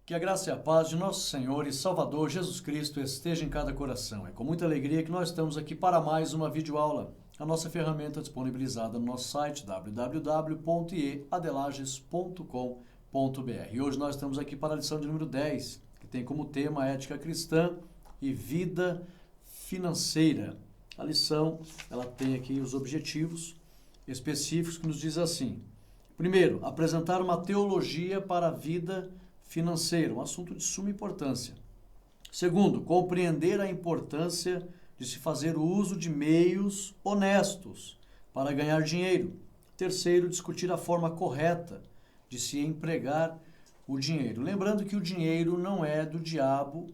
Que a graça e a paz de nosso Senhor e Salvador Jesus Cristo esteja em cada coração. É com muita alegria que nós estamos aqui para mais uma videoaula. A nossa ferramenta disponibilizada no nosso site www.eadelages.com.br. E hoje nós estamos aqui para a lição de número 10, que tem como tema ética cristã e vida financeira. A lição, ela tem aqui os objetivos específicos que nos diz assim. Primeiro, apresentar uma teologia para a vida financeira, um assunto de suma importância. Segundo, compreender a importância de se fazer uso de meios honestos para ganhar dinheiro. Terceiro, discutir a forma correta de se empregar o dinheiro. Lembrando que o dinheiro não é do diabo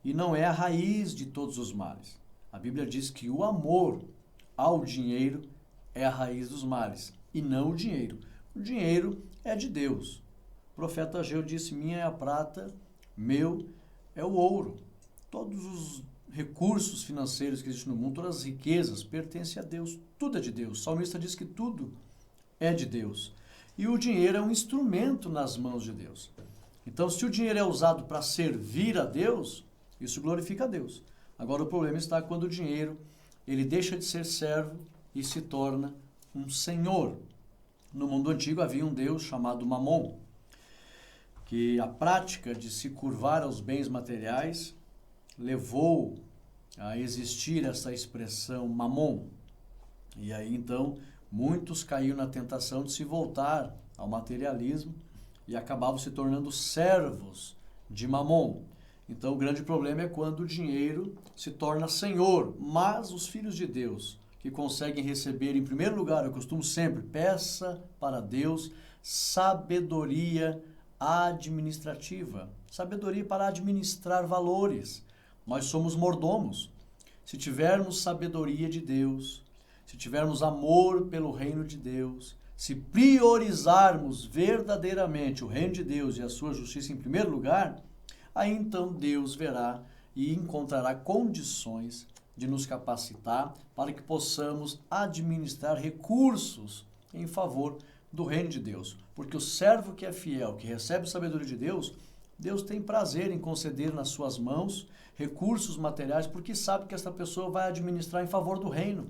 e não é a raiz de todos os males. A Bíblia diz que o amor ao dinheiro é a raiz dos males e não o dinheiro. O dinheiro é de Deus. O profeta Ageu disse, minha é a prata, meu é o ouro. Todos os recursos financeiros que existem no mundo, todas as riquezas, pertencem a Deus. Tudo é de Deus. O salmista diz que tudo é de Deus. E o dinheiro é um instrumento nas mãos de Deus. Então, se o dinheiro é usado para servir a Deus, isso glorifica a Deus. Agora, o problema está quando o dinheiro ele deixa de ser servo e se torna um senhor. No mundo antigo havia um deus chamado Mamon, que a prática de se curvar aos bens materiais levou a existir essa expressão mamon. E aí então muitos caíram na tentação de se voltar ao materialismo e acabavam se tornando servos de mamon. Então o grande problema é quando o dinheiro se torna senhor, mas os filhos de Deus que conseguem receber, em primeiro lugar, eu costumo sempre, peça para Deus sabedoria administrativa, sabedoria para administrar valores. Nós somos mordomos. Se tivermos sabedoria de Deus, se tivermos amor pelo reino de Deus, se priorizarmos verdadeiramente o reino de Deus e a sua justiça em primeiro lugar, aí então Deus verá e encontrará condições de nos capacitar para que possamos administrar recursos em favor do reino de Deus. Porque o servo que é fiel, que recebe sabedoria de Deus, Deus tem prazer em conceder nas suas mãos recursos materiais, porque sabe que esta pessoa vai administrar em favor do reino.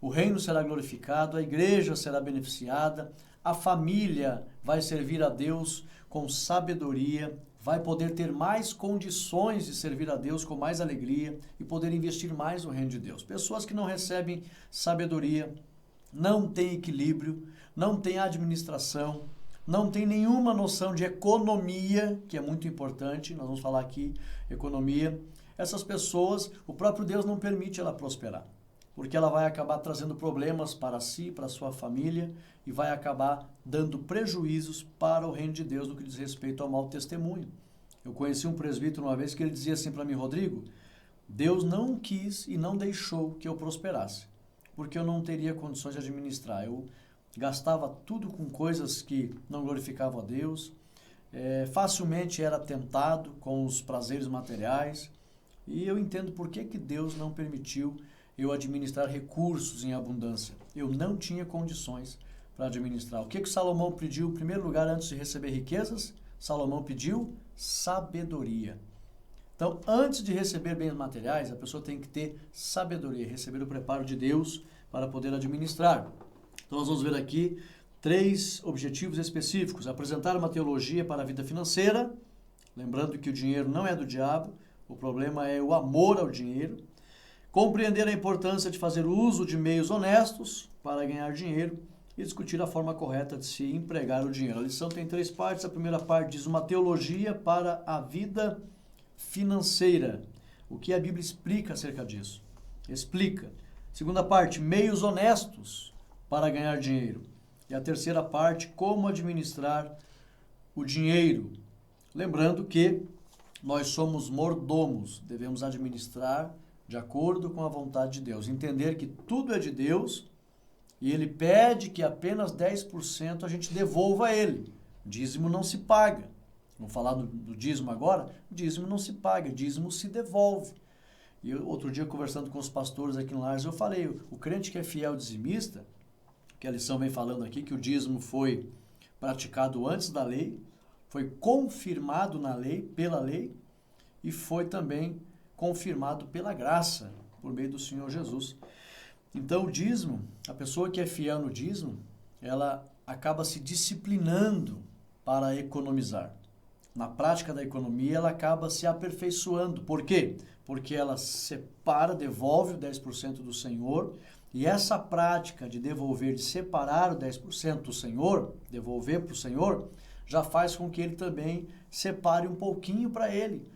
O reino será glorificado, a igreja será beneficiada, a família vai servir a Deus com sabedoria, vai poder ter mais condições de servir a Deus com mais alegria e poder investir mais no reino de Deus. Pessoas que não recebem sabedoria, não têm equilíbrio, não têm administração, não têm nenhuma noção de economia, que é muito importante, nós vamos falar aqui, economia. Essas pessoas, o próprio Deus não permite ela prosperar, porque ela vai acabar trazendo problemas para si, para a sua família, e vai acabar dando prejuízos para o reino de Deus no que diz respeito ao mau testemunho. Eu conheci um presbítero uma vez que ele dizia assim para mim, Rodrigo, Deus não quis e não deixou que eu prosperasse, porque eu não teria condições de administrar. Eu gastava tudo com coisas que não glorificavam a Deus, facilmente era tentado com os prazeres materiais, e eu entendo por que Deus não permitiu eu administrar recursos em abundância. Eu não tinha condições para administrar. O que Salomão pediu em primeiro lugar antes de receber riquezas? Salomão pediu sabedoria. Então, antes de receber bens materiais, a pessoa tem que ter sabedoria, receber o preparo de Deus para poder administrar. Então, nós vamos ver aqui 3 objetivos específicos. Apresentar uma teologia para a vida financeira, lembrando que o dinheiro não é do diabo, o problema é o amor ao dinheiro. Compreender a importância de fazer uso de meios honestos para ganhar dinheiro e discutir a forma correta de se empregar o dinheiro. A lição tem 3 partes. A primeira parte diz uma teologia para a vida financeira. O que a Bíblia explica acerca disso? Explica. Segunda parte, meios honestos para ganhar dinheiro. E a terceira parte, como administrar o dinheiro. Lembrando que nós somos mordomos, devemos administrar de acordo com a vontade de Deus. Entender que tudo é de Deus e Ele pede que apenas 10% a gente devolva a Ele. Dízimo não se paga. Vamos falar do dízimo agora? O dízimo não se paga, o dízimo se devolve. E outro dia, conversando com os pastores aqui no Lares, eu falei, o crente que é fiel dizimista, que a lição vem falando aqui, que o dízimo foi praticado antes da lei, foi confirmado na lei, pela lei, e foi também confirmado pela graça, por meio do Senhor Jesus. Então, o dízimo, a pessoa que é fiel no dízimo, ela acaba se disciplinando para economizar. Na prática da economia, ela acaba se aperfeiçoando. Por quê? Porque ela separa, devolve o 10% do Senhor, e essa prática de devolver, de separar o 10% do Senhor, devolver para o Senhor, já faz com que ele também separe um pouquinho para ele.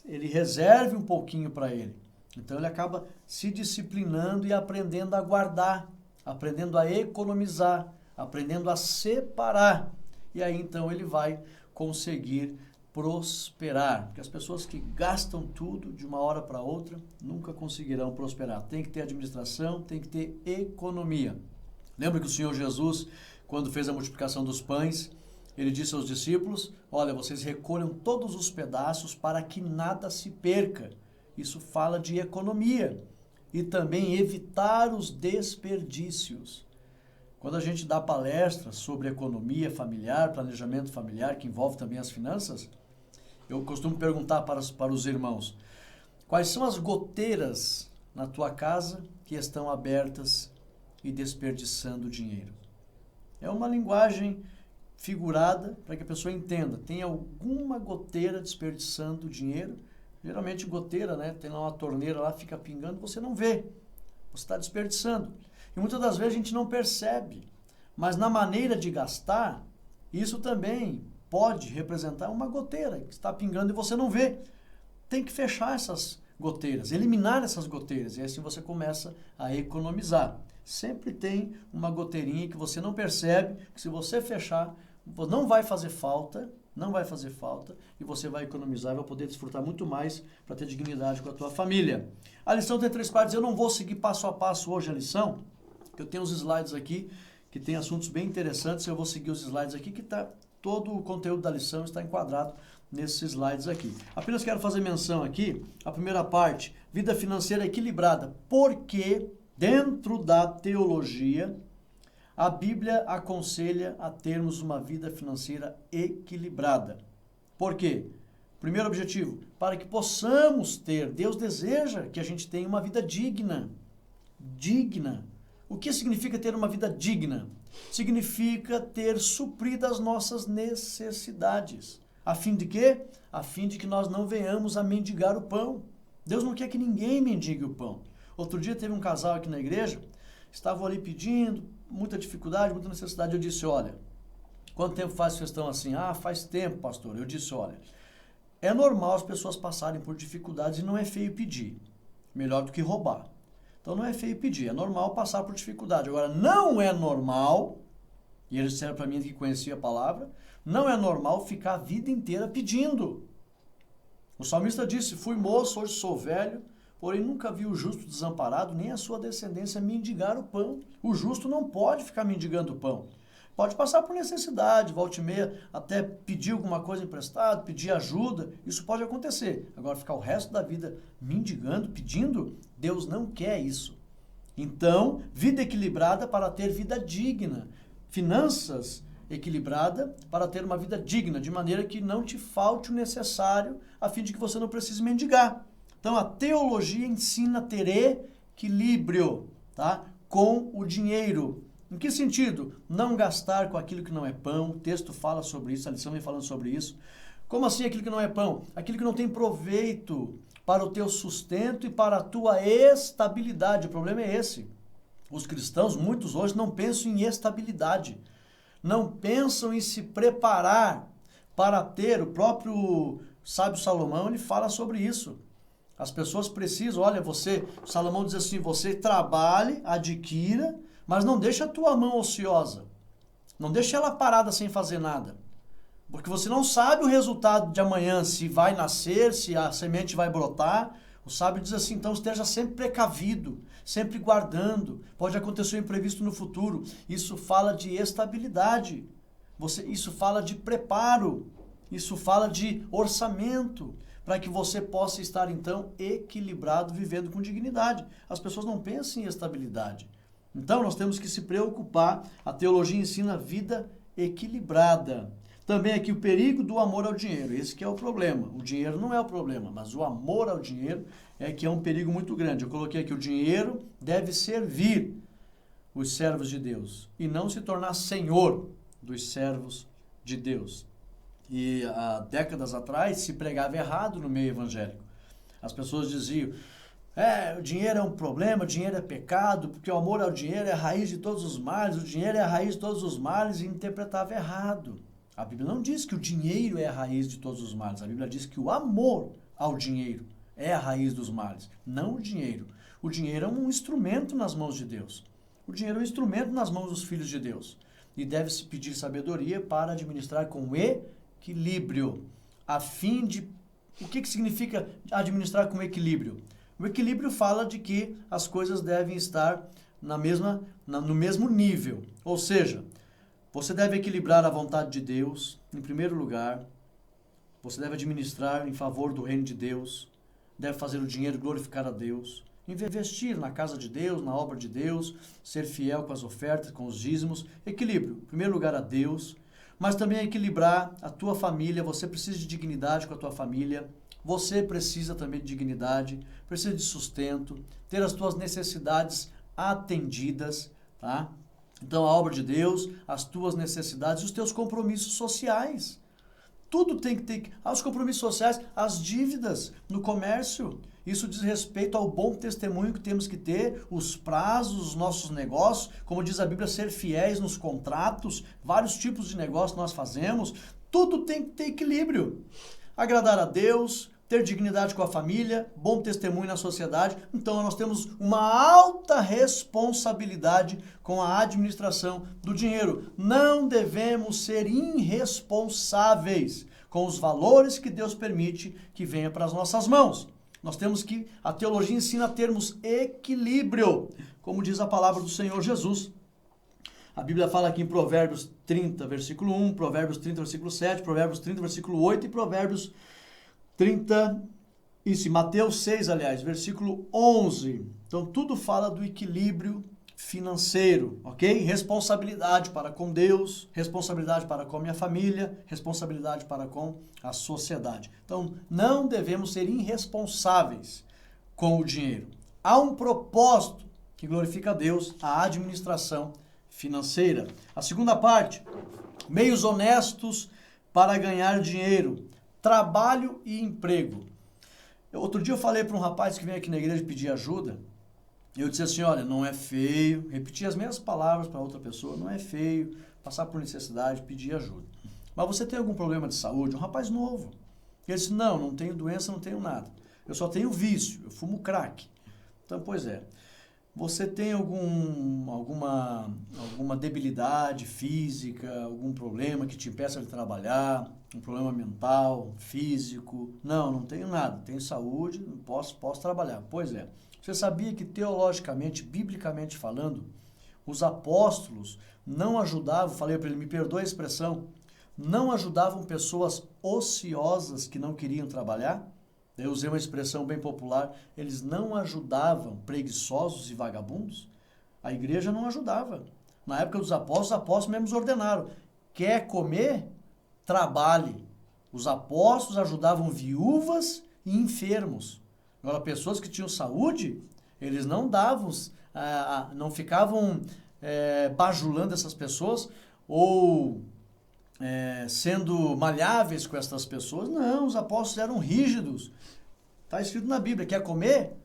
Ele reserve um pouquinho para ele. Então ele acaba se disciplinando e aprendendo a guardar, aprendendo a economizar, aprendendo a separar. E aí então ele vai conseguir prosperar. Porque as pessoas que gastam tudo de uma hora para outra nunca conseguirão prosperar. Tem que ter administração, tem que ter economia. Lembra que o Senhor Jesus, quando fez a multiplicação dos pães, ele disse aos discípulos, olha, vocês recolham todos os pedaços para que nada se perca. Isso fala de economia e também evitar os desperdícios. Quando a gente dá palestras sobre economia familiar, planejamento familiar, que envolve também as finanças, eu costumo perguntar para os irmãos, quais são as goteiras na tua casa que estão abertas e desperdiçando dinheiro? É uma linguagem figurada para que a pessoa entenda. Tem alguma goteira desperdiçando dinheiro? Geralmente goteira, né? Tem lá uma torneira lá, fica pingando, você não vê. Você está desperdiçando. E muitas das vezes a gente não percebe. Mas na maneira de gastar, isso também pode representar uma goteira que está pingando e você não vê. Tem que fechar essas goteiras, eliminar essas goteiras. E assim você começa a economizar. Sempre tem uma goteirinha que você não percebe, que se você fechar, não vai fazer falta, e você vai economizar, vai poder desfrutar muito mais para ter dignidade com a tua família. A lição tem 3 partes, eu não vou seguir passo a passo hoje a lição, eu tenho os slides aqui, que tem assuntos bem interessantes, eu vou seguir os slides aqui, que todo o conteúdo da lição está enquadrado nesses slides aqui. Apenas quero fazer menção aqui, a primeira parte, vida financeira equilibrada, porque dentro da teologia, a Bíblia aconselha a termos uma vida financeira equilibrada. Por quê? Primeiro objetivo, para que possamos ter, Deus deseja que a gente tenha uma vida digna. Digna. O que significa ter uma vida digna? Significa ter suprido as nossas necessidades. A fim de quê? A fim de que nós não venhamos a mendigar o pão. Deus não quer que ninguém mendigue o pão. Outro dia teve um casal aqui na igreja, estavam ali pedindo, muita dificuldade, muita necessidade. Eu disse, olha, quanto tempo faz vocês estão assim? Ah, faz tempo, pastor. Eu disse, olha, é normal as pessoas passarem por dificuldades e não é feio pedir. Melhor do que roubar. Então não é feio pedir, é normal passar por dificuldade. Agora, não é normal, e eles disseram para mim que conhecia a palavra, não é normal ficar a vida inteira pedindo. O salmista disse, fui moço, hoje sou velho, porém nunca vi o justo desamparado, nem a sua descendência mendigar o pão. O justo não pode ficar mendigando o pão. Pode passar por necessidade, volta e meia, até pedir alguma coisa emprestada, pedir ajuda, isso pode acontecer. Agora, ficar o resto da vida mendigando, pedindo, Deus não quer isso. Então, vida equilibrada para ter vida digna. Finanças equilibrada para ter uma vida digna, de maneira que não te falte o necessário, a fim de que você não precise mendigar. Então, a teologia ensina a ter equilíbrio, tá? Com o dinheiro. Em que sentido? Não gastar com aquilo que não é pão. O texto fala sobre isso, a lição vem falando sobre isso. Como assim aquilo que não é pão? Aquilo que não tem proveito para o teu sustento e para a tua estabilidade. O problema é esse. Os cristãos, muitos hoje, não pensam em estabilidade. Não pensam em se preparar para ter. O próprio sábio Salomão, ele fala sobre isso. As pessoas precisam, olha, Salomão diz assim, você trabalhe, adquira, mas não deixe a tua mão ociosa. Não deixe ela parada sem fazer nada. Porque você não sabe o resultado de amanhã, se vai nascer, se a semente vai brotar. O sábio diz assim, então esteja sempre precavido, sempre guardando. Pode acontecer um imprevisto no futuro. Isso fala de estabilidade. Isso fala de preparo. Isso fala de orçamento. Para que você possa estar, então, equilibrado, vivendo com dignidade. As pessoas não pensam em estabilidade. Então, nós temos que se preocupar. A teologia ensina a vida equilibrada. Também aqui o perigo do amor ao dinheiro. Esse que é o problema. O dinheiro não é o problema, mas o amor ao dinheiro é que é um perigo muito grande. Eu coloquei aqui: o dinheiro deve servir os servos de Deus e não se tornar senhor dos servos de Deus. E há décadas atrás se pregava errado no meio evangélico. As pessoas diziam: o dinheiro é um problema, o dinheiro é pecado, porque o amor ao dinheiro é a raiz de todos os males, o dinheiro é a raiz de todos os males, e interpretava errado. A Bíblia não diz que o dinheiro é a raiz de todos os males, a Bíblia diz que o amor ao dinheiro é a raiz dos males, não o dinheiro. O dinheiro é um instrumento nas mãos de Deus. O dinheiro é um instrumento nas mãos dos filhos de Deus. E deve-se pedir sabedoria para administrar com equilíbrio, a fim de... O que significa administrar com equilíbrio? O equilíbrio fala de que as coisas devem estar no mesmo nível. Ou seja, você deve equilibrar a vontade de Deus, em primeiro lugar. Você deve administrar em favor do reino de Deus. Deve fazer o dinheiro glorificar a Deus. Investir na casa de Deus, na obra de Deus. Ser fiel com as ofertas, com os dízimos. Equilíbrio. Em primeiro lugar, a Deus. Mas também equilibrar a tua família. Você precisa de dignidade com a tua família. Você precisa também de dignidade, precisa de sustento, ter as tuas necessidades atendidas, tá? Então, a obra de Deus, as tuas necessidades, os teus compromissos sociais. Tudo tem que ter... os compromissos sociais, as dívidas no comércio. Isso diz respeito ao bom testemunho que temos que ter, os prazos, os nossos negócios, como diz a Bíblia, ser fiéis nos contratos, vários tipos de negócios nós fazemos. Tudo tem que ter equilíbrio. Agradar a Deus, ter dignidade com a família, bom testemunho na sociedade. Então, nós temos uma alta responsabilidade com a administração do dinheiro. Não devemos ser irresponsáveis com os valores que Deus permite que venha para as nossas mãos. Nós temos que... A teologia ensina a termos equilíbrio, como diz a palavra do Senhor Jesus. A Bíblia fala aqui em Provérbios 30, versículo 1, Provérbios 30, versículo 7, Provérbios 30, versículo 8 e Provérbios 30, Mateus 6, aliás, versículo 11. Então, tudo fala do equilíbrio financeiro, ok? Responsabilidade para com Deus, responsabilidade para com a minha família, responsabilidade para com a sociedade. Então, não devemos ser irresponsáveis com o dinheiro. Há um propósito que glorifica a Deus, a administração financeira. A segunda parte, meios honestos para ganhar dinheiro, trabalho e emprego. Outro dia eu falei para um rapaz que vem aqui na igreja pedir ajuda, eu disse assim: olha, não é feio, repeti as mesmas palavras para outra pessoa, não é feio passar por necessidade, pedir ajuda. Mas você tem algum problema de saúde? Um rapaz novo. Ele disse: não tenho doença, não tenho nada. Eu só tenho vício, eu fumo crack. Então, pois é. Você tem alguma debilidade física, algum problema que te impeça de trabalhar, um problema mental, físico? Não tenho nada. Tenho saúde, posso trabalhar. Pois é. Você sabia que teologicamente, biblicamente falando, os apóstolos não ajudavam, falei para ele, me perdoe a expressão, não ajudavam pessoas ociosas que não queriam trabalhar? Eu usei uma expressão bem popular, eles não ajudavam preguiçosos e vagabundos? A igreja não ajudava. Na época dos apóstolos, os apóstolos mesmos ordenaram: quer comer? Trabalhe. Os apóstolos ajudavam viúvas e enfermos. Agora, pessoas que tinham saúde, eles não davam, não ficavam bajulando essas pessoas ou sendo malháveis com essas pessoas. Não, os apóstolos eram rígidos. Está escrito na Bíblia: quer comer?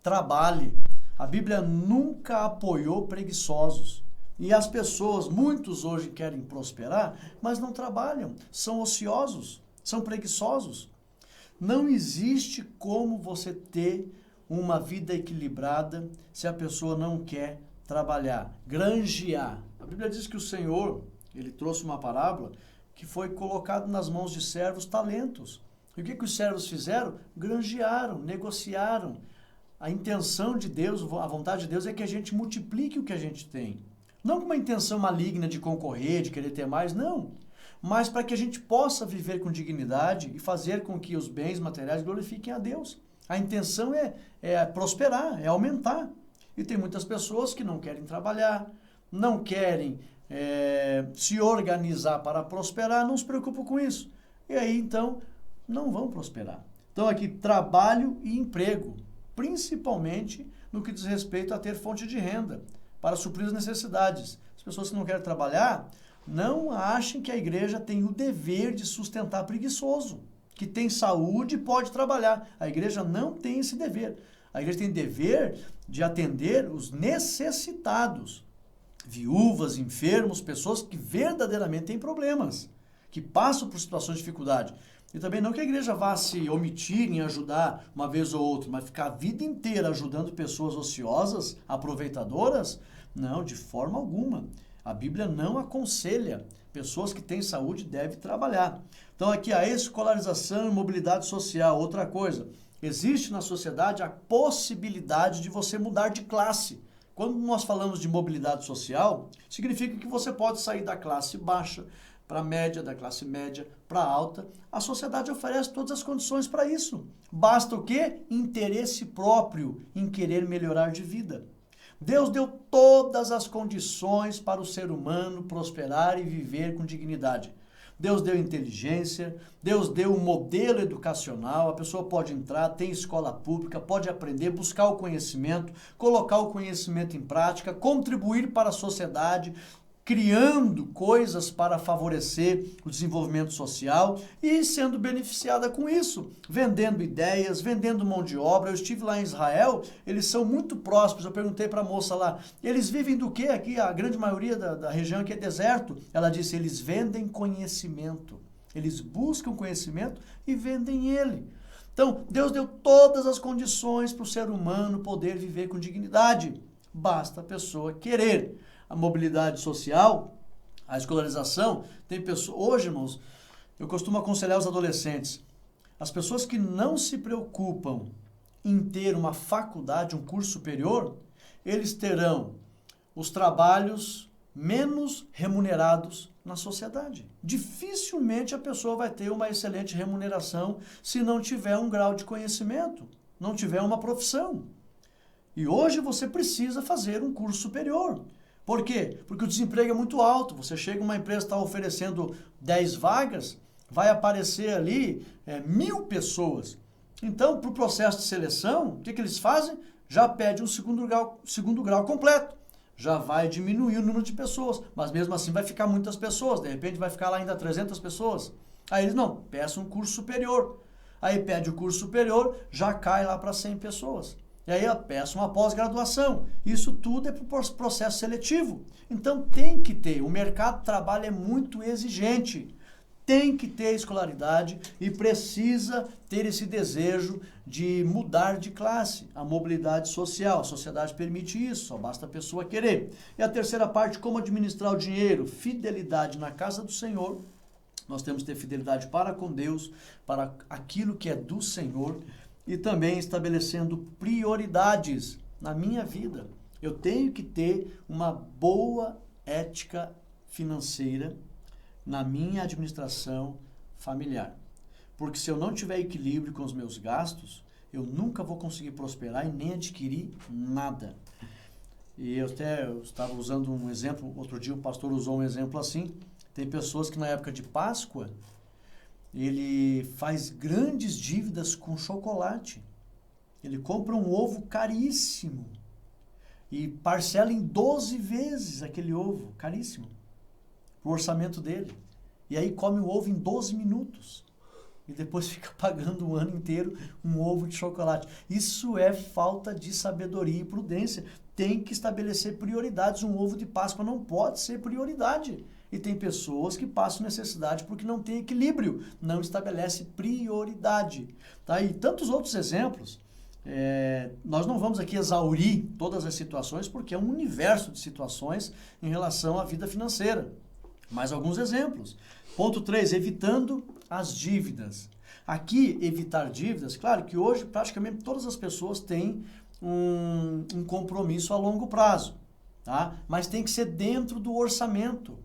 Trabalhe. A Bíblia nunca apoiou preguiçosos. E as pessoas, muitos hoje querem prosperar, mas não trabalham, são ociosos, são preguiçosos. Não existe como você ter uma vida equilibrada se a pessoa não quer trabalhar, granjear. A Bíblia diz que o Senhor, ele trouxe uma parábola que foi colocado nas mãos de servos talentos. E o que os servos fizeram? Granjearam, negociaram. A intenção de Deus, a vontade de Deus é que a gente multiplique o que a gente tem. Não com uma intenção maligna de concorrer, de querer ter mais, não. Mas para que a gente possa viver com dignidade e fazer com que os bens materiais glorifiquem a Deus. A intenção é prosperar, é aumentar. E tem muitas pessoas que não querem trabalhar, não querem se organizar para prosperar, não se preocupa com isso. E aí, então, não vão prosperar. Então, aqui, trabalho e emprego, principalmente no que diz respeito a ter fonte de renda para suprir as necessidades. As pessoas que não querem trabalhar, não achem que a igreja tem o dever de sustentar preguiçoso, que tem saúde e pode trabalhar. A igreja não tem esse dever. A igreja tem dever de atender os necessitados, viúvas, enfermos, pessoas que verdadeiramente têm problemas, que passam por situações de dificuldade. E também não que a igreja vá se omitir em ajudar uma vez ou outra, mas ficar a vida inteira ajudando pessoas ociosas, aproveitadoras, não, de forma alguma. A Bíblia não aconselha. Pessoas que têm saúde devem trabalhar. Então aqui a escolarização e mobilidade social, outra coisa. Existe na sociedade a possibilidade de você mudar de classe. Quando nós falamos de mobilidade social, significa que você pode sair da classe baixa para a média, da classe média para a alta. A sociedade oferece todas as condições para isso. Basta o quê? Interesse próprio em querer melhorar de vida. Deus deu todas as condições para o ser humano prosperar e viver com dignidade. Deus deu inteligência, Deus deu um modelo educacional, a pessoa pode entrar, tem escola pública, pode aprender, buscar o conhecimento, colocar o conhecimento em prática, contribuir para a sociedade, criando coisas para favorecer o desenvolvimento social e sendo beneficiada com isso, vendendo ideias, vendendo mão de obra. Eu estive lá em Israel, eles são muito prósperos. Eu perguntei para a moça lá, eles vivem do quê? Aqui a grande maioria da região aqui é deserto. Ela disse, eles vendem conhecimento. Eles buscam conhecimento e vendem ele. Então, Deus deu todas as condições para o ser humano poder viver com dignidade. Basta a pessoa querer. A mobilidade social, a escolarização, tem pessoas... Hoje, irmãos, eu costumo aconselhar os adolescentes. As pessoas que não se preocupam em ter uma faculdade, um curso superior, eles terão os trabalhos menos remunerados na sociedade. Dificilmente a pessoa vai ter uma excelente remuneração se não tiver um grau de conhecimento, não tiver uma profissão. E hoje você precisa fazer um curso superior. Por quê? Porque o desemprego é muito alto. Você chega, uma empresa está oferecendo 10 vagas, vai aparecer ali 1.000 pessoas. Então, para o processo de seleção, o que eles fazem? Já pede um segundo grau completo. Já vai diminuir o número de pessoas, mas mesmo assim vai ficar muitas pessoas. De repente vai ficar lá ainda 300 pessoas. Aí eles, não, peçam um curso superior. Aí pede o curso superior, já cai lá para 100 pessoas. E aí peço uma pós-graduação. Isso tudo é para o processo seletivo. Então tem que ter. O mercado de trabalho é muito exigente. Tem que ter escolaridade e precisa ter esse desejo de mudar de classe. A mobilidade social. A sociedade permite isso. Só basta a pessoa querer. E a terceira parte, como administrar o dinheiro. Fidelidade na casa do Senhor. Nós temos que ter fidelidade para com Deus, para aquilo que é do Senhor. E também estabelecendo prioridades na minha vida. Eu tenho que ter uma boa ética financeira na minha administração familiar. Porque se eu não tiver equilíbrio com os meus gastos, eu nunca vou conseguir prosperar e nem adquirir nada. E eu estava usando um exemplo, outro dia o pastor usou um exemplo assim. Tem pessoas que na época de Páscoa, ele faz grandes dívidas com chocolate. Ele compra um ovo caríssimo e parcela em 12 vezes aquele ovo, caríssimo, o orçamento dele. E aí come o ovo em 12 minutos. E depois fica pagando o ano inteiro um ovo de chocolate. Isso é falta de sabedoria e prudência. Tem que estabelecer prioridades. Um ovo de Páscoa não pode ser prioridade. E tem pessoas que passam necessidade porque não tem equilíbrio, não estabelece prioridade. Tá? E tantos outros exemplos. Nós não vamos aqui exaurir todas as situações porque é um universo de situações em relação à vida financeira. Mais alguns exemplos. Ponto 3, evitando as dívidas. Aqui, evitar dívidas, claro que hoje praticamente todas as pessoas têm um compromisso a longo prazo, tá? Mas tem que ser dentro do orçamento.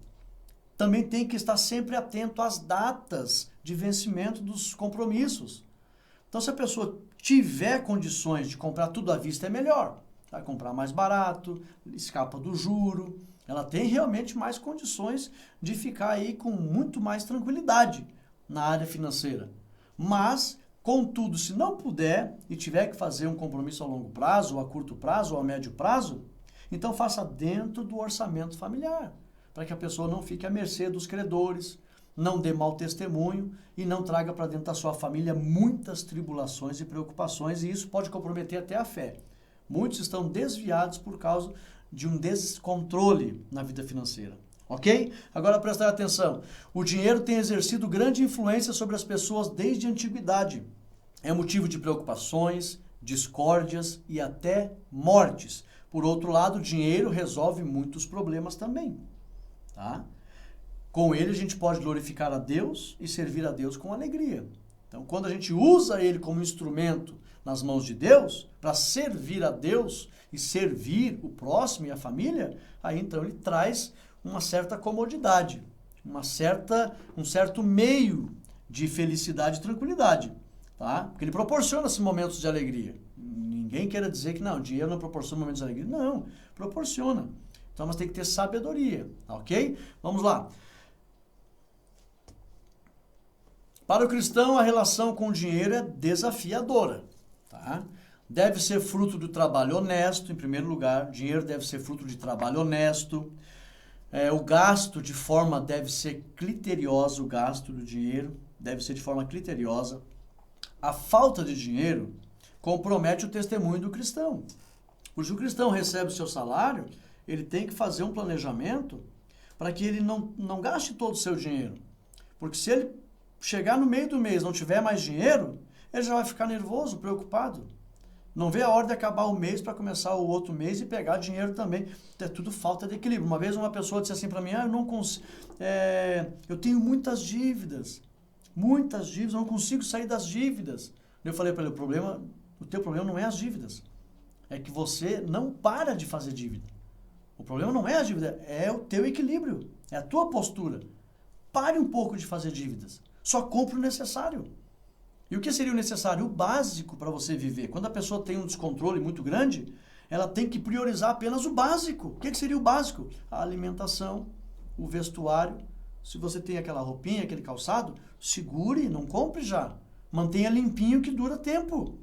Também tem que estar sempre atento às datas de vencimento dos compromissos. Então, se a pessoa tiver condições de comprar tudo à vista, é melhor. Vai comprar mais barato, escapa do juro. ela tem realmente mais condições de ficar aí com muito mais tranquilidade na área financeira. Mas, contudo, se não puder e tiver que fazer um compromisso a longo prazo, ou a curto prazo, ou a médio prazo, então faça dentro do orçamento familiar, para que a pessoa não fique à mercê dos credores, não dê mau testemunho e não traga para dentro da sua família muitas tribulações e preocupações, e isso pode comprometer até a fé. Muitos estão desviados por causa de um descontrole na vida financeira. Ok? Agora prestar atenção. O dinheiro tem exercido grande influência sobre as pessoas desde a antiguidade. É motivo de preocupações, discórdias e até mortes. Por outro lado, o dinheiro resolve muitos problemas também. Tá? Com ele a gente pode glorificar a Deus e servir a Deus com alegria. Então, quando a gente usa ele como instrumento nas mãos de Deus, para servir a Deus e servir o próximo e a família, aí então ele traz uma certa comodidade, um certo meio de felicidade e tranquilidade, tá? Porque ele proporciona esses momentos de alegria. Ninguém queira dizer que não, dinheiro não proporciona momentos de alegria. Não, proporciona. Então nós temos que ter sabedoria, ok? Vamos lá. Para o cristão, a relação com o dinheiro é desafiadora, tá? Deve ser fruto do trabalho honesto, em primeiro lugar. Dinheiro deve ser fruto de trabalho honesto. O gasto de forma deve ser criteriosa, o gasto do dinheiro deve ser de forma criteriosa. A falta de dinheiro compromete o testemunho do cristão. Porque se o cristão recebe o seu salário, ele tem que fazer um planejamento para que ele não gaste todo o seu dinheiro. Porque se ele chegar no meio do mês e não tiver mais dinheiro, ele já vai ficar nervoso, preocupado. Não vê a hora de acabar o mês para começar o outro mês e pegar dinheiro também. É tudo falta de equilíbrio. Uma vez uma pessoa disse assim para mim, eu não consigo, eu tenho muitas dívidas, eu não consigo sair das dívidas. Eu falei para ele, o teu problema não é as dívidas, é que você não para de fazer dívida. O problema não é a dívida, é o teu equilíbrio, é a tua postura. Pare um pouco de fazer dívidas, só compre o necessário. E o que seria o necessário? O básico para você viver. Quando a pessoa tem um descontrole muito grande, ela tem que priorizar apenas o básico. O que seria o básico? A alimentação, o vestuário. Se você tem aquela roupinha, aquele calçado, segure, não compre já. Mantenha limpinho que dura tempo.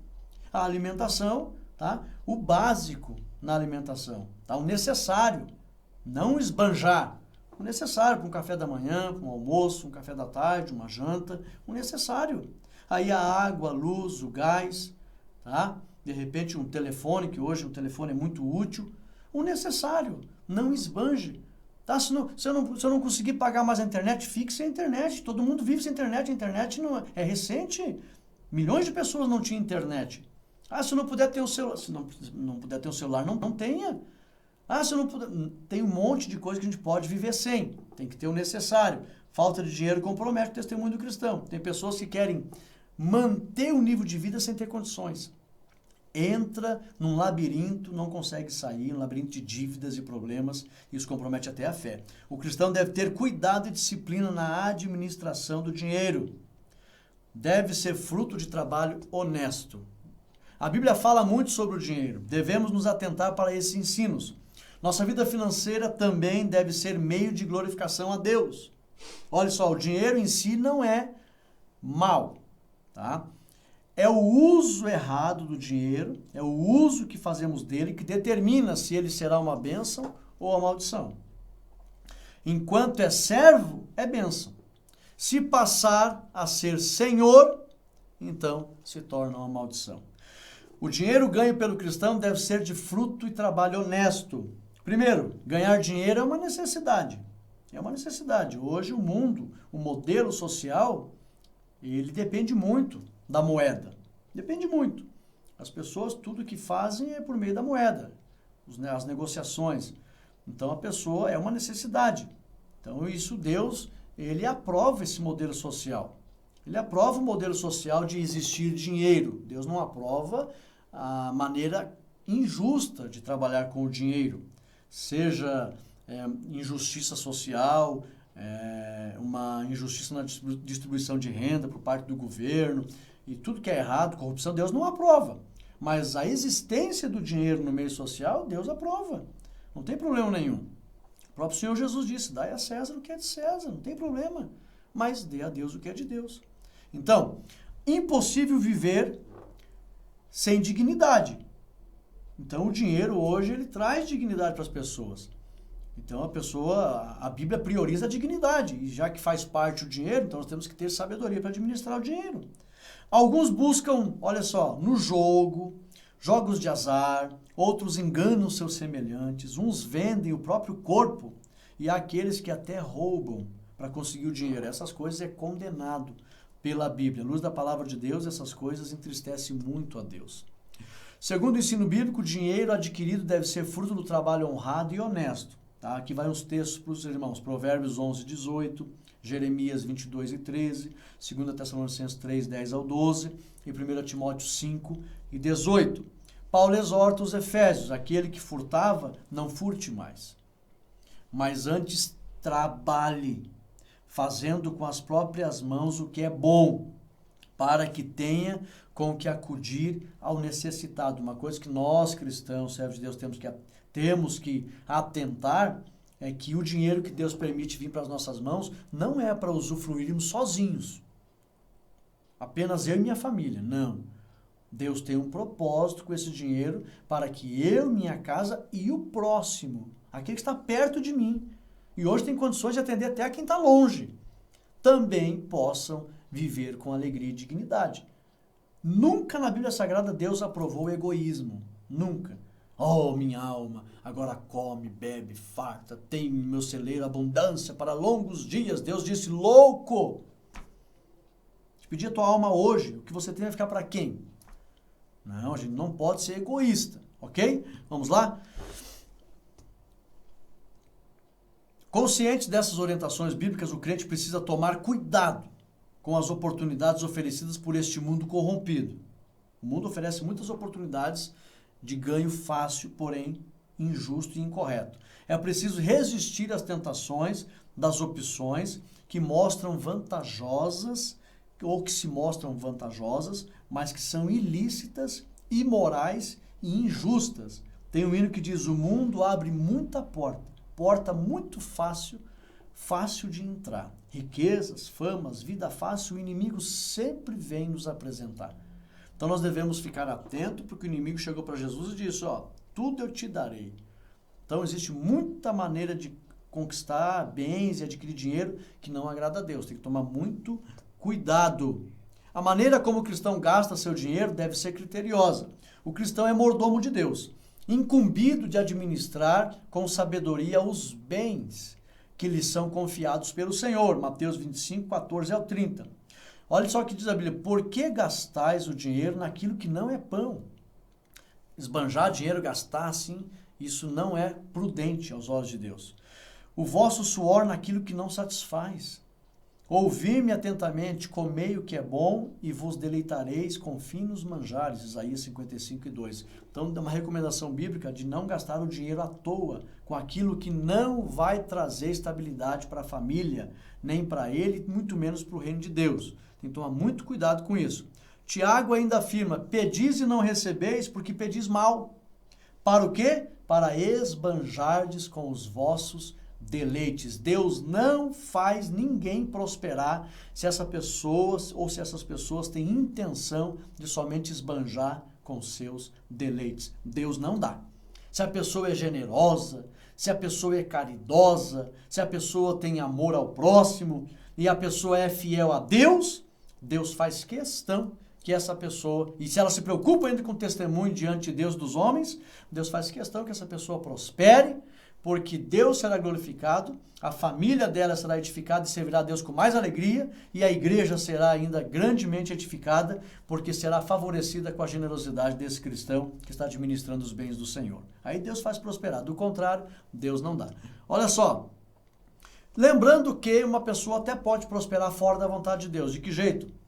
A alimentação, tá? O básico na alimentação, tá? O necessário, não esbanjar. O necessário para um café da manhã, para um almoço, um café da tarde, uma janta, o necessário. Aí a água, a luz, o gás, tá? De repente um telefone, que hoje o telefone é muito útil. O necessário, não esbanje. Tá? Se eu não conseguir pagar mais a internet, fique sem internet. Todo mundo vive sem internet. A internet não é recente. Milhões de pessoas não tinham internet. Se não puder ter o celular, se não puder ter o celular, não tenha. Se não puder, tem um monte de coisa que a gente pode viver sem. Tem que ter o necessário. Falta de dinheiro compromete o testemunho do cristão. Tem pessoas que querem manter o nível de vida sem ter condições. Entra num labirinto, não consegue sair, um labirinto de dívidas e problemas, isso compromete até a fé. O cristão deve ter cuidado e disciplina na administração do dinheiro. Deve ser fruto de trabalho honesto. A Bíblia fala muito sobre o dinheiro. Devemos nos atentar para esses ensinos. Nossa vida financeira também deve ser meio de glorificação a Deus. Olha só, o dinheiro em si não é mal. Tá? É o uso errado do dinheiro, é o uso que fazemos dele que determina se ele será uma bênção ou uma maldição. Enquanto é servo, é bênção. Se passar a ser senhor, então se torna uma maldição. O dinheiro ganho pelo cristão deve ser de fruto e trabalho honesto. Primeiro, ganhar dinheiro é uma necessidade. É uma necessidade. Hoje o mundo, o modelo social, ele depende muito da moeda. Depende muito. As pessoas, tudo que fazem é por meio da moeda. As negociações. Então, a pessoa é uma necessidade. Então, isso Deus, ele aprova esse modelo social. Ele aprova o modelo social de existir dinheiro. Deus não aprova a maneira injusta de trabalhar com o dinheiro. Seja injustiça social, uma injustiça na distribuição de renda por parte do governo e tudo que é errado, corrupção, Deus não aprova. Mas a existência do dinheiro no meio social, Deus aprova. Não tem problema nenhum. O próprio Senhor Jesus disse, dai a César o que é de César, não tem problema, mas dê a Deus o que é de Deus. Então, impossível viver sem dignidade. Então, o dinheiro hoje, ele traz dignidade para as pessoas. Então, a Bíblia prioriza a dignidade, e já que faz parte o dinheiro, então nós temos que ter sabedoria para administrar o dinheiro. Alguns buscam, olha só, no jogo, jogos de azar, outros enganam seus semelhantes, uns vendem o próprio corpo, e há aqueles que até roubam para conseguir o dinheiro. Essas coisas é condenado pela Bíblia. À luz da palavra de Deus, essas coisas entristecem muito a Deus. Segundo o ensino bíblico, o dinheiro adquirido deve ser fruto do trabalho honrado e honesto. Tá? Aqui vai uns textos para os irmãos, Provérbios 11, 18, Jeremias 22 e 13, 2 Tessalonicenses 3, 10 ao 12 e 1 Timóteo 5 e 18. Paulo exorta os efésios, aquele que furtava, não furte mais, mas antes trabalhe, fazendo com as próprias mãos o que é bom, para que tenha com que acudir ao necessitado. Uma coisa que nós cristãos, servos de Deus, temos que atentar é que o dinheiro que Deus permite vir para as nossas mãos não é para usufruirmos sozinhos. Apenas eu e minha família. Não. Deus tem um propósito com esse dinheiro para que eu, minha casa e o próximo, aquele que está perto de mim, e hoje tem condições de atender até a quem está longe, também possam viver com alegria e dignidade. Nunca na Bíblia Sagrada Deus aprovou o egoísmo. Nunca. Oh, minha alma, agora come, bebe, farta, tem em meu celeiro abundância para longos dias. Deus disse, louco! Te pedi a tua alma hoje, o que você tem vai ficar para quem? Não, a gente não pode ser egoísta, ok? Vamos lá? Consciente dessas orientações bíblicas, o crente precisa tomar cuidado com as oportunidades oferecidas por este mundo corrompido. O mundo oferece muitas oportunidades de ganho fácil, porém injusto e incorreto. É preciso resistir às tentações das opções que mostram vantajosas ou que se mostram vantajosas, mas que são ilícitas, imorais e injustas. Tem um hino que diz, o mundo abre muita porta muito fácil de entrar. Riquezas, famas, vida fácil, o inimigo sempre vem nos apresentar. Então nós devemos ficar atentos, porque o inimigo chegou para Jesus e disse, ó, tudo eu te darei. Então existe muita maneira de conquistar bens e adquirir dinheiro que não agrada a Deus. Tem que tomar muito cuidado. A maneira como o cristão gasta seu dinheiro deve ser criteriosa. O cristão é mordomo de Deus, incumbido de administrar com sabedoria os bens que lhes são confiados pelo Senhor. Mateus 25, 14 ao 30. Olha só o que diz a Bíblia. Por que gastais o dinheiro naquilo que não é pão? Esbanjar dinheiro, gastar assim, isso não é prudente aos olhos de Deus. O vosso suor naquilo que não satisfaz. Ouvi-me atentamente, comei o que é bom e vos deleitareis com finos manjares. Isaías 55 e 2. Então, é uma recomendação bíblica de não gastar o dinheiro à toa com aquilo que não vai trazer estabilidade para a família, nem para ele, muito menos para o reino de Deus. Tem que tomar muito cuidado com isso. Tiago ainda afirma, pedis e não recebeis porque pedis mal. Para o quê? Para esbanjardes com os vossos deleites. Deus não faz ninguém prosperar se essa pessoa ou se essas pessoas têm intenção de somente esbanjar com seus deleites. Deus não dá. Se a pessoa é generosa, se a pessoa é caridosa, se a pessoa tem amor ao próximo e a pessoa é fiel a Deus, Deus faz questão que essa pessoa, e se ela se preocupa ainda com o testemunho diante de Deus dos homens, Deus faz questão que essa pessoa prospere, porque Deus será glorificado, a família dela será edificada e servirá a Deus com mais alegria, e a igreja será ainda grandemente edificada, porque será favorecida com a generosidade desse cristão que está administrando os bens do Senhor. Aí Deus faz prosperar, do contrário, Deus não dá. Olha só, lembrando que uma pessoa até pode prosperar fora da vontade de Deus. De que jeito?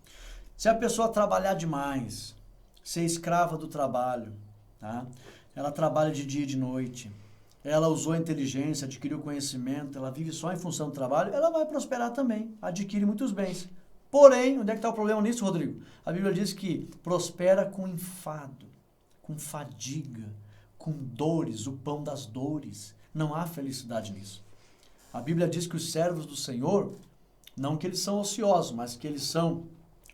Se a pessoa trabalhar demais, ser escrava do trabalho, tá? Ela trabalha de dia e de noite, ela usou a inteligência, adquiriu conhecimento, ela vive só em função do trabalho, ela vai prosperar também, adquire muitos bens. Porém, onde é que está o problema nisso, Rodrigo? A Bíblia diz que prospera com enfado, com fadiga, com dores, o pão das dores. Não há felicidade nisso. A Bíblia diz que os servos do Senhor, não que eles são ociosos, mas que eles são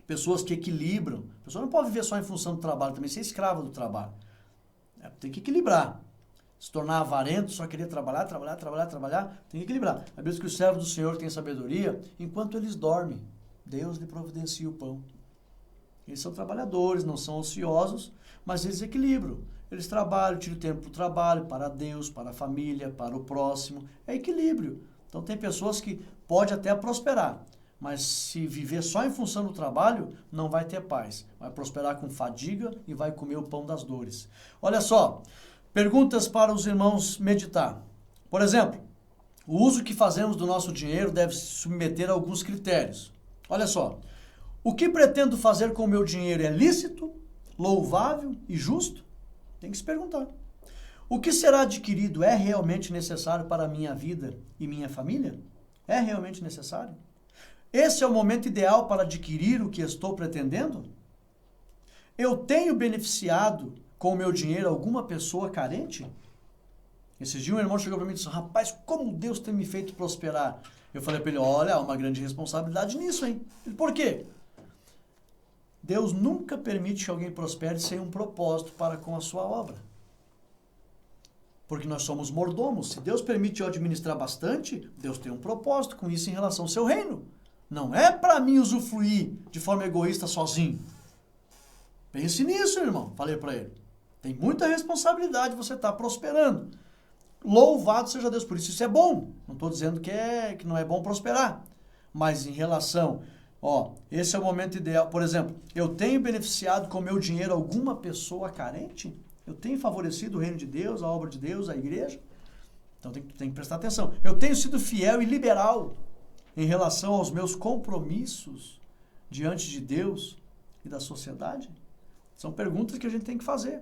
pessoas que equilibram. A pessoa não pode viver só em função do trabalho, também ser escrava do trabalho. Tem que equilibrar. Se tornar avarento, só querer trabalhar, tem que equilibrar. A Bíblia diz que os servos do Senhor têm sabedoria enquanto eles dormem. Deus lhe providencia o pão. Eles são trabalhadores, não são ociosos, mas eles equilibram. Eles trabalham, tiram tempo para o trabalho, para Deus, para a família, para o próximo. É equilíbrio. Então tem pessoas que pode até prosperar, mas se viver só em função do trabalho, não vai ter paz. Vai prosperar com fadiga e vai comer o pão das dores. Olha só, perguntas para os irmãos meditar. Por exemplo, o uso que fazemos do nosso dinheiro deve se submeter a alguns critérios. Olha só, o que pretendo fazer com o meu dinheiro é lícito, louvável e justo? Tem que se perguntar. O que será adquirido é realmente necessário para a minha vida e minha família? É realmente necessário? Esse é o momento ideal para adquirir o que estou pretendendo? Eu tenho beneficiado com o meu dinheiro alguma pessoa carente? Esses dias um irmão chegou para mim e disse, rapaz, como Deus tem me feito prosperar? Eu falei para ele, olha, há uma grande responsabilidade nisso, hein? Ele, por quê? Deus nunca permite que alguém prospere sem um propósito para com a sua obra. Porque nós somos mordomos. Se Deus permite eu administrar bastante, Deus tem um propósito com isso em relação ao seu reino. Não é para mim usufruir de forma egoísta sozinho. Pense nisso, irmão. Falei para ele. Tem muita responsabilidade você estar prosperando. Louvado seja Deus por isso. Isso é bom. Não estou dizendo que não é bom prosperar. Mas em relação, esse é o momento ideal. Por exemplo, eu tenho beneficiado com o meu dinheiro alguma pessoa carente? Eu tenho favorecido o reino de Deus, a obra de Deus, a igreja? Então tem que prestar atenção. Eu tenho sido fiel e liberal em relação aos meus compromissos diante de Deus e da sociedade? São perguntas que a gente tem que fazer.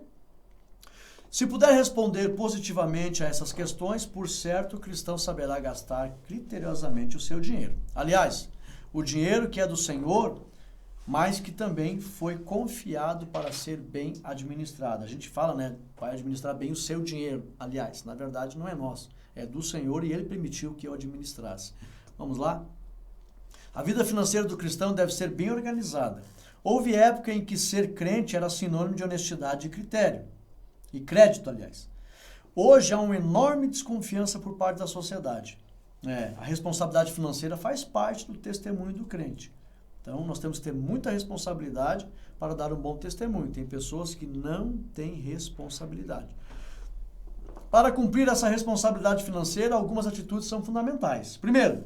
Se puder responder positivamente a essas questões, por certo, o cristão saberá gastar criteriosamente o seu dinheiro. Aliás, o dinheiro que é do Senhor, mas que também foi confiado para ser bem administrado. A gente fala, né, vai administrar bem o seu dinheiro. Aliás, na verdade não é nosso, é do Senhor e Ele permitiu que eu administrasse. Vamos lá? A vida financeira do cristão deve ser bem organizada. Houve época em que ser crente era sinônimo de honestidade e critério. E crédito, aliás. Hoje há uma enorme desconfiança por parte da sociedade. A responsabilidade financeira faz parte do testemunho do crente. Então, nós temos que ter muita responsabilidade para dar um bom testemunho. Tem pessoas que não têm responsabilidade. Para cumprir essa responsabilidade financeira, algumas atitudes são fundamentais. Primeiro,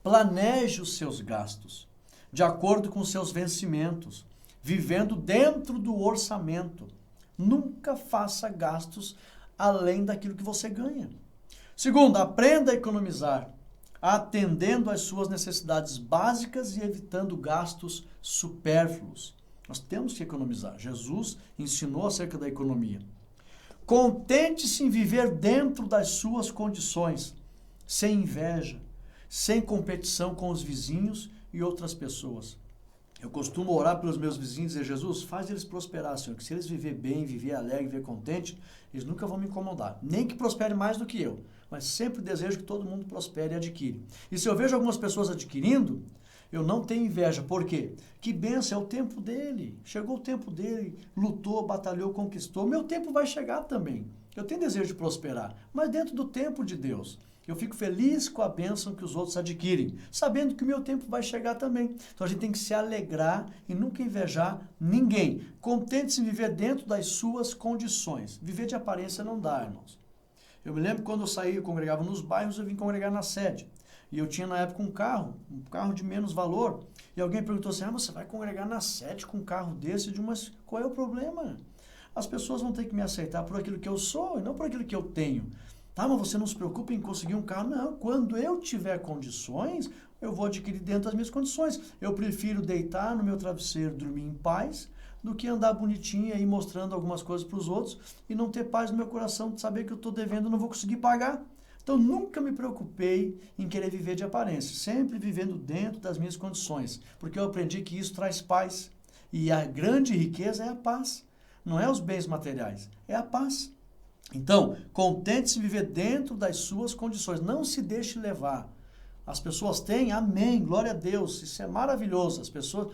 planeje os seus gastos, de acordo com os seus vencimentos, vivendo dentro do orçamento. Nunca faça gastos além daquilo que você ganha. Segundo, aprenda a economizar, atendendo às suas necessidades básicas e evitando gastos supérfluos. Nós temos que economizar. Jesus ensinou acerca da economia. Contente-se em viver dentro das suas condições, sem inveja, sem competição com os vizinhos e outras pessoas. Eu costumo orar pelos meus vizinhos e dizer, Jesus, faz eles prosperar, Senhor, que se eles viver bem, viver alegre, viver contente, eles nunca vão me incomodar. Nem que prospere mais do que eu, mas sempre desejo que todo mundo prospere e adquire. E se eu vejo algumas pessoas adquirindo, eu não tenho inveja. Por quê? Que bênção, é o tempo dele. Chegou o tempo dele, lutou, batalhou, conquistou. Meu tempo vai chegar também. Eu tenho desejo de prosperar, mas dentro do tempo de Deus. Eu fico feliz com a bênção que os outros adquirem, sabendo que o meu tempo vai chegar também. Então a gente tem que se alegrar e nunca invejar ninguém. Contente-se em viver dentro das suas condições. Viver de aparência não dá, irmãos. Eu me lembro quando eu saí, eu congregava nos bairros, eu vim congregar na sede. E eu tinha na época um carro de menos valor. E alguém perguntou assim, você vai congregar na sede com um carro desse? Mas qual é o problema? As pessoas vão ter que me aceitar por aquilo que eu sou e não por aquilo que eu tenho. Tá, mas você não se preocupa em conseguir um carro? Não, quando eu tiver condições, eu vou adquirir dentro das minhas condições. Eu prefiro deitar no meu travesseiro, dormir em paz, do que andar bonitinho aí mostrando algumas coisas para os outros e não ter paz no meu coração de saber que eu estou devendo e não vou conseguir pagar. Então, nunca me preocupei em querer viver de aparência, sempre vivendo dentro das minhas condições, porque eu aprendi que isso traz paz. E a grande riqueza é a paz. Não é os bens materiais, é a paz. Então, contente-se em viver dentro das suas condições. Não se deixe levar. As pessoas têm, amém, glória a Deus, isso é maravilhoso. As pessoas,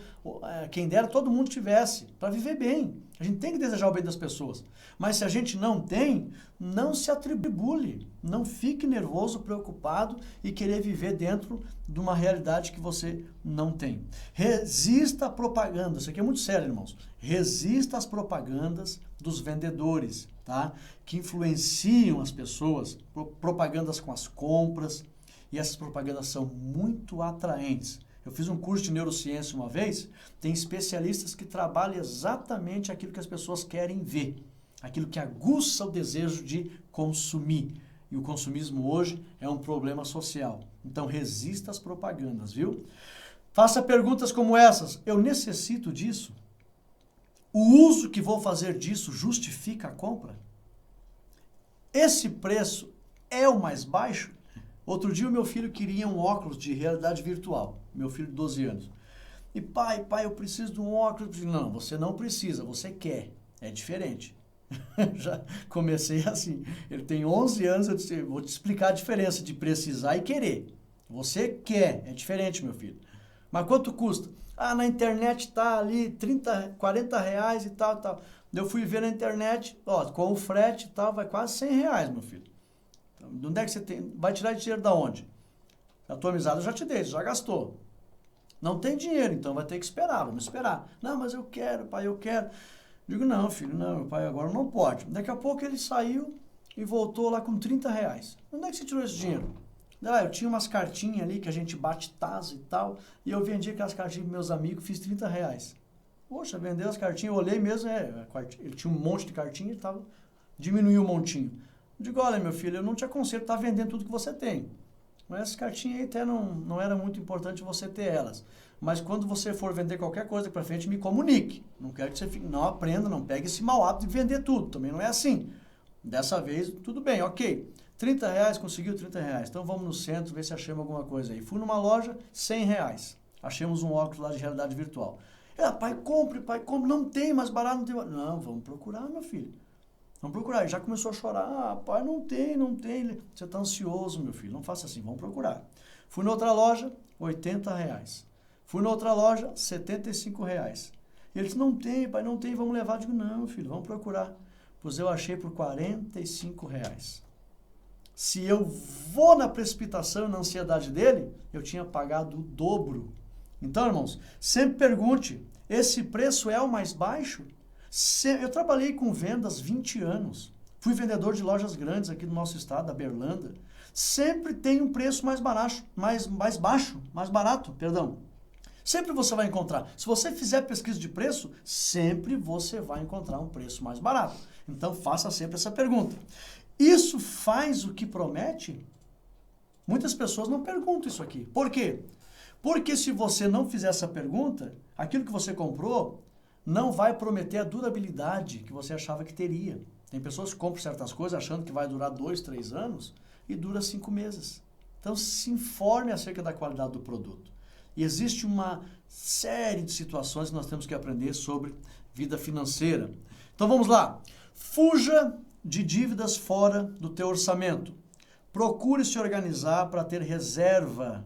quem dera todo mundo tivesse, para viver bem. A gente tem que desejar o bem das pessoas. Mas se a gente não tem, não se atribule, não fique nervoso, preocupado e querer viver dentro de uma realidade que você não tem. Resista à propaganda, isso aqui é muito sério, irmãos. Resista às propagandas dos vendedores, tá? Que influenciam as pessoas, propagandas com as compras. E essas propagandas são muito atraentes. Eu fiz um curso de neurociência uma vez, tem especialistas que trabalham exatamente aquilo que as pessoas querem ver, aquilo que aguça o desejo de consumir. E o consumismo hoje é um problema social. Então resista às propagandas, viu? Faça perguntas como essas. Eu necessito disso? O uso que vou fazer disso justifica a compra? Esse preço é o mais baixo? Outro dia o meu filho queria um óculos de realidade virtual, meu filho de 12 anos. E pai, eu preciso de um óculos. Não, você não precisa, você quer. É diferente. Já comecei assim. Ele tem 11 anos, eu disse, vou te explicar a diferença de precisar e querer. Você quer, é diferente, meu filho. Mas quanto custa? Ah, na internet tá ali 30, 40 reais e tal, tal. Eu fui ver na internet, ó, com o frete e tal, vai quase 100 reais, meu filho. De onde é que você tem? Vai tirar dinheiro da onde? A tua amizade eu já te dei, você já gastou. Não tem dinheiro, então vai ter que esperar, vamos esperar. Não, mas eu quero, pai, eu quero. Digo, não, filho, não, meu pai agora não pode. Daqui a pouco ele saiu e voltou lá com 30 reais. Onde é que você tirou esse dinheiro? Ah, eu tinha umas cartinhas ali que a gente bate taso e tal, e eu vendia aquelas cartinhas para meus amigos, fiz 30 reais. Poxa, vendeu as cartinhas, eu olhei mesmo, ele tinha um monte de cartinha e tal, diminuiu um montinho. Digo, olha, meu filho, eu não te aconselho a estar vendendo tudo que você tem. Mas essas cartinhas aí até não era muito importante você ter elas. Mas quando você for vender qualquer coisa para frente, me comunique. Não quero que você fique, não aprenda, não pegue esse mau hábito de vender tudo. Também não é assim. Dessa vez, tudo bem, ok. 30 reais, conseguiu 30 reais. Então vamos no centro, ver se achamos alguma coisa aí. Fui numa loja, 100 reais. Achamos um óculos lá de realidade virtual. Pai, compre, não tem mais barato, não tem mais. Não, vamos procurar, meu filho. Vamos procurar. Ele já começou a chorar. Ah, pai, não tem. Você está ansioso, meu filho. Não faça assim, vamos procurar. Fui na outra loja, 80 reais. Fui na outra loja, 75 reais. E ele disse, não tem, pai, não tem, vamos levar. Eu digo, não, filho, vamos procurar. Pois eu achei por 45 reais. Se eu vou na precipitação e na ansiedade dele, eu tinha pagado o dobro. Então, irmãos, sempre pergunte, esse preço é o mais baixo? Eu trabalhei com vendas 20 anos. Fui vendedor de lojas grandes aqui do nosso estado, da Berlândia. Sempre tem um preço mais barato. Sempre você vai encontrar. Se você fizer pesquisa de preço, sempre você vai encontrar um preço mais barato. Então, faça sempre essa pergunta. Isso faz o que promete? Muitas pessoas não perguntam isso aqui. Por quê? Porque se você não fizer essa pergunta, aquilo que você comprou não vai prometer a durabilidade que você achava que teria. Tem pessoas que compram certas coisas achando que vai durar 2, 3 anos e dura 5 meses. Então, se informe acerca da qualidade do produto. E existe uma série de situações que nós temos que aprender sobre vida financeira. Então, vamos lá. Fuja de dívidas fora do teu orçamento. Procure se organizar para ter reserva,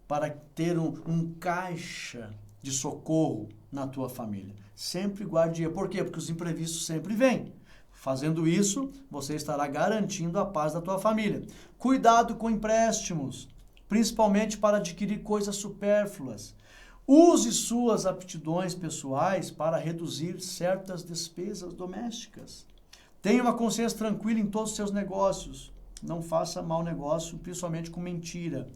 para ter um caixa de socorro na tua família. Sempre guarde dinheiro. Por quê? Porque os imprevistos sempre vêm. Fazendo isso, você estará garantindo a paz da tua família. Cuidado com empréstimos, principalmente para adquirir coisas supérfluas. Use suas aptidões pessoais para reduzir certas despesas domésticas. Tenha uma consciência tranquila em todos os seus negócios. Não faça mau negócio, principalmente com mentira.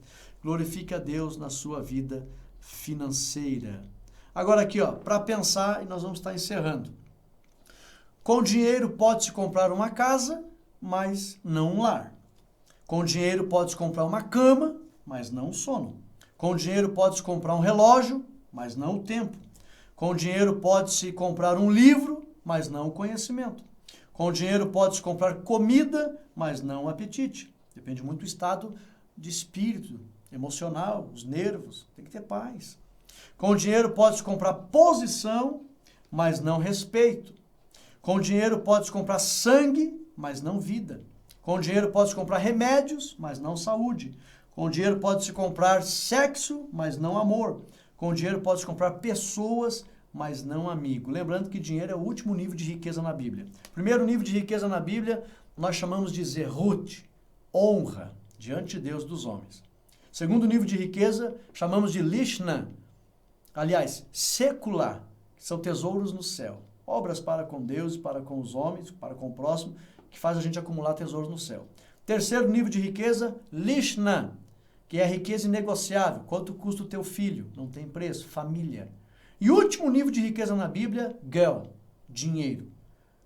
Glorifique a Deus na sua vida financeira. Agora aqui, para pensar, e nós vamos estar encerrando. Com dinheiro pode-se comprar uma casa, mas não um lar. Com dinheiro pode-se comprar uma cama, mas não um sono. Com dinheiro pode-se comprar um relógio, mas não o tempo. Com dinheiro pode-se comprar um livro, mas não o conhecimento. Com dinheiro pode-se comprar comida, mas não o apetite. Depende muito do estado de espírito, emocional, os nervos. Tem que ter paz. Com dinheiro pode-se comprar posição, mas não respeito. Com dinheiro pode-se comprar sangue, mas não vida. Com dinheiro pode-se comprar remédios, mas não saúde. Com dinheiro pode-se comprar sexo, mas não amor. Com dinheiro pode-se comprar pessoas, mas não amigo. Lembrando que dinheiro é o último nível de riqueza na Bíblia. Primeiro nível de riqueza na Bíblia, nós chamamos de zerut, honra, diante de Deus dos homens. Segundo nível de riqueza, chamamos de lishna, aliás, secular, que são tesouros no céu. Obras para com Deus, para com os homens, para com o próximo, que faz a gente acumular tesouros no céu. Terceiro nível de riqueza, lishna, que é a riqueza inegociável. Quanto custa o teu filho? Não tem preço. Família. E último nível de riqueza na Bíblia, gel, dinheiro.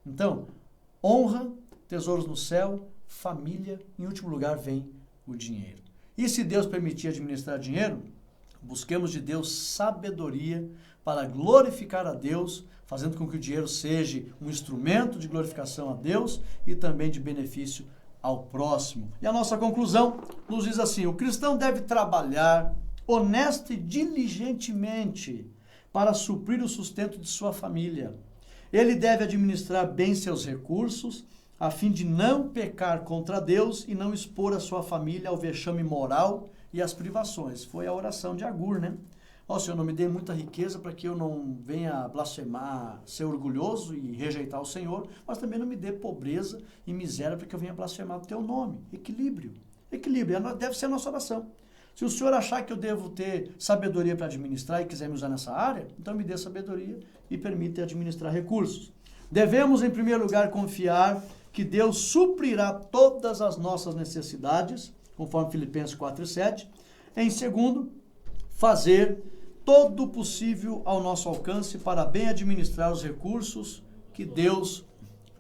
Então, honra, tesouros no céu, família, em último lugar vem o dinheiro. E se Deus permitir administrar dinheiro, busquemos de Deus sabedoria para glorificar a Deus, fazendo com que o dinheiro seja um instrumento de glorificação a Deus e também de benefício ao próximo. E a nossa conclusão nos diz assim: o cristão deve trabalhar honesta e diligentemente para suprir o sustento de sua família. Ele deve administrar bem seus recursos, a fim de não pecar contra Deus e não expor a sua família ao vexame moral e às privações. Foi a oração de Agur, né? Ó Senhor, não me dê muita riqueza para que eu não venha blasfemar, ser orgulhoso e rejeitar o Senhor, mas também não me dê pobreza e miséria para que eu venha blasfemar o teu nome. Equilíbrio. Equilíbrio. Deve ser a nossa oração. Se o Senhor achar que eu devo ter sabedoria para administrar e quiser me usar nessa área, então me dê sabedoria e permita administrar recursos. Devemos, em primeiro lugar, confiar que Deus suprirá todas as nossas necessidades, conforme Filipenses 4:7. Em segundo, fazer todo o possível ao nosso alcance para bem administrar os recursos que Deus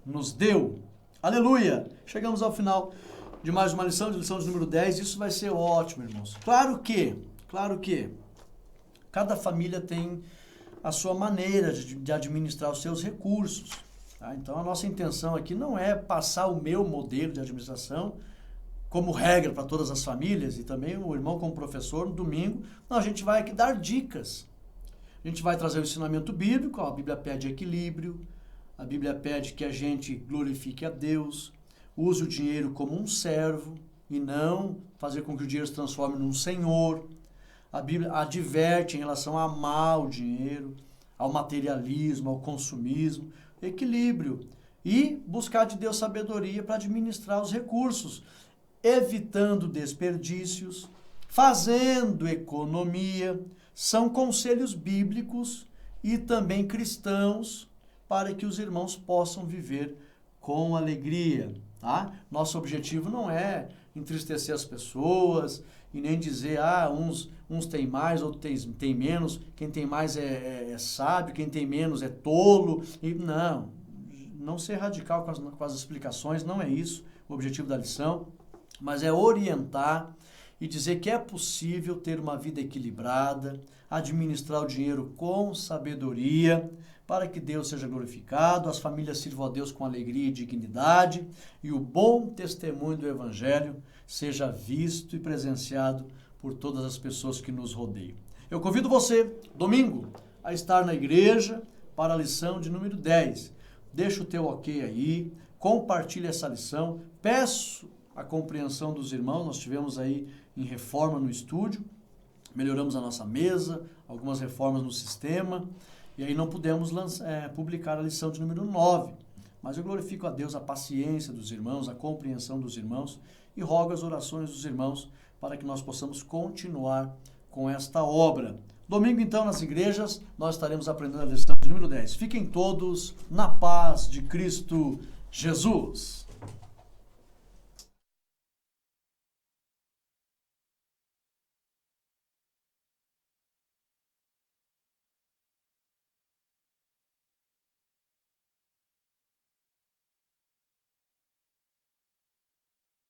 nos deu. Aleluia! Chegamos ao final de mais uma lição de número 10. Isso vai ser ótimo, irmãos. Claro que cada família tem a sua maneira de administrar os seus recursos. Tá? Então, a nossa intenção aqui não é passar o meu modelo de administração como regra para todas as famílias, e também o irmão como professor no domingo. Não, a gente vai aqui dar dicas. A gente vai trazer o ensinamento bíblico. A Bíblia pede equilíbrio, a Bíblia pede que a gente glorifique a Deus, use o dinheiro como um servo e não fazer com que o dinheiro se transforme num senhor. A Bíblia adverte em relação a amar o dinheiro, ao materialismo, ao consumismo. Equilíbrio. E buscar de Deus sabedoria para administrar os recursos, evitando desperdícios, fazendo economia. São conselhos bíblicos e também cristãos para que os irmãos possam viver com alegria. Tá? Nosso objetivo não é entristecer as pessoas e nem dizer, uns têm mais, outros têm menos, quem tem mais é sábio, quem tem menos é tolo. E não ser radical com as explicações, não é isso o objetivo da lição, mas é orientar e dizer que é possível ter uma vida equilibrada, administrar o dinheiro com sabedoria, para que Deus seja glorificado, as famílias sirvam a Deus com alegria e dignidade, e o bom testemunho do Evangelho seja visto e presenciado por todas as pessoas que nos rodeiam. Eu convido você, domingo, a estar na igreja para a lição de número 10. Deixa o teu ok aí, compartilha essa lição, peço a compreensão dos irmãos. Nós tivemos aí em reforma no estúdio, melhoramos a nossa mesa, algumas reformas no sistema, e aí não pudemos publicar a lição de número 9. Mas eu glorifico a Deus a paciência dos irmãos, a compreensão dos irmãos, e rogo as orações dos irmãos para que nós possamos continuar com esta obra. Domingo, então, nas igrejas, nós estaremos aprendendo a lição de número 10. Fiquem todos na paz de Cristo Jesus.